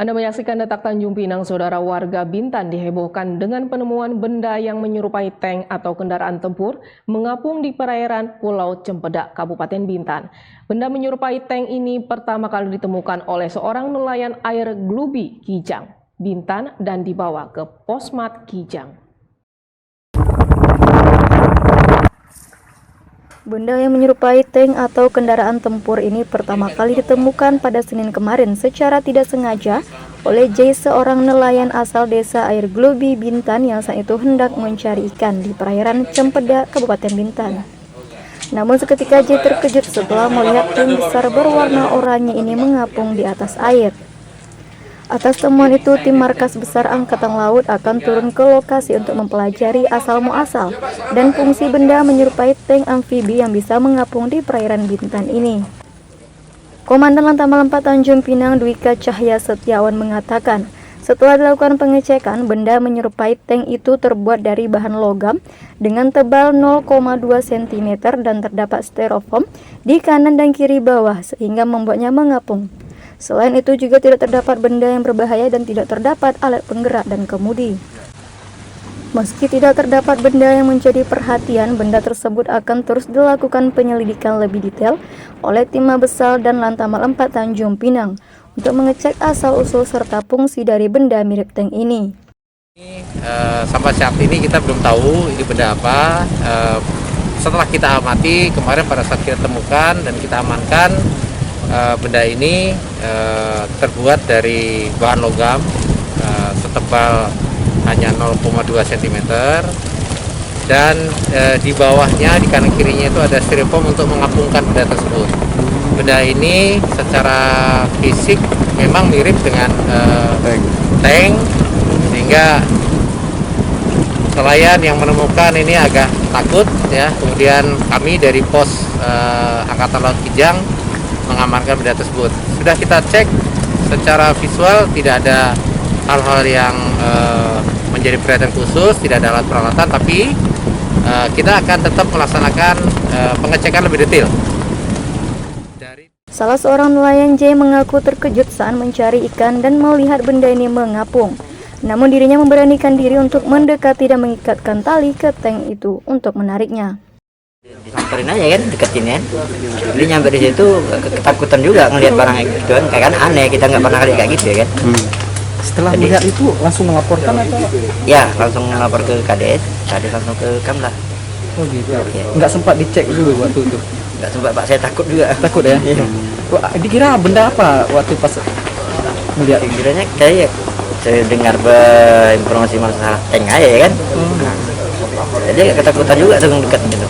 Anda menyaksikan Detak Tanjung Pinang, saudara. Warga Bintan dihebohkan dengan penemuan benda yang menyerupai tank atau kendaraan tempur mengapung di perairan Pulau Cempedak, Kabupaten Bintan. Benda menyerupai tank ini pertama kali ditemukan oleh seorang nelayan air Glubi, Kijang, Bintan dan dibawa ke Posmat Kijang. Benda yang menyerupai tank atau kendaraan tempur ini pertama kali ditemukan pada Senin kemarin secara tidak sengaja oleh J, seorang nelayan asal desa Air Glubi, Bintan yang saat itu hendak mencari ikan di perairan Cempedak, Kabupaten Bintan. Namun seketika J terkejut setelah melihat tank besar berwarna oranye ini mengapung di atas air. Atas temuan itu, tim Markas Besar Angkatan Laut akan turun ke lokasi untuk mempelajari asal-muasal dan fungsi benda menyerupai tank amfibi yang bisa mengapung di perairan Bintan ini. Komandan Lantamal 4 Tanjung Pinang, Dwika Cahya Setiawan mengatakan, setelah dilakukan pengecekan, benda menyerupai tank itu terbuat dari bahan logam dengan tebal 0,2 cm dan terdapat styrofoam di kanan dan kiri bawah sehingga membuatnya mengapung. Selain itu juga tidak terdapat benda yang berbahaya dan tidak terdapat alat penggerak dan kemudi. Meski tidak terdapat benda yang menjadi perhatian, benda tersebut akan terus dilakukan penyelidikan lebih detail oleh tim Mabesal dan Lantamal 4 Tanjung Pinang untuk mengecek asal-usul serta fungsi dari benda mirip tank ini. Sampai saat ini kita belum tahu ini benda apa. Setelah kita amati kemarin pada saat kita temukan dan kita amankan, benda ini terbuat dari bahan logam setebal hanya 0,2 cm dan di bawahnya, di kanan kirinya itu ada styrofoam untuk mengapungkan benda tersebut. Benda ini secara fisik memang mirip dengan tank, sehingga nelayan yang menemukan ini agak takut ya. Kemudian kami dari pos Angkatan Laut Kijang mengamankan benda tersebut. Sudah kita cek secara visual, tidak ada hal-hal yang menjadi perhatian khusus, tidak ada alat peralatan, tapi kita akan tetap melaksanakan pengecekan lebih detail. Salah seorang nelayan J mengaku terkejut saat mencari ikan dan melihat benda ini mengapung. Namun dirinya memberanikan diri untuk mendekati dan mengikatkan tali ke tank itu untuk menariknya. Disamperin aja kan, deketin kan. Jadi nyampe di situ ketakutan juga ngelihat barang gitu kan aneh, kita nggak pernah lihat kayak gitu ya kan. Setelah melihat itu langsung melaporkan atau? Ya, langsung melapor ke Kades langsung ke Kamlah. Oh gitu. Ya. Nggak sempat dicek dulu waktu itu? Nggak sempat Pak, saya takut juga. Takut ya? Iya. Wah, dikira benda apa waktu pas melihat? Kiranya kayak saya dengar informasi masalah tank aja ya kan. Jadi ketakutan juga tuh dekat gitu.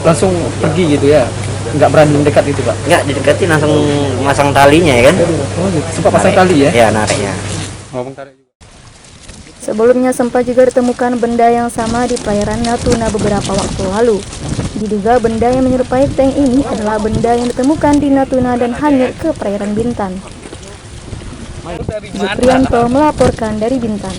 Langsung pergi gitu ya? Nggak berani mendekat itu Pak? Nggak dideketin, langsung masang talinya ya kan. Oh gitu. Sempat pasang tali ya? Ya, nariknya. Sebelumnya sempat juga ditemukan benda yang sama di perairan Natuna beberapa waktu lalu. Diduga benda yang menyerupai tank ini adalah benda yang ditemukan di Natuna dan hanyut ke perairan Bintan. Zuprianto melaporkan dari Bintan.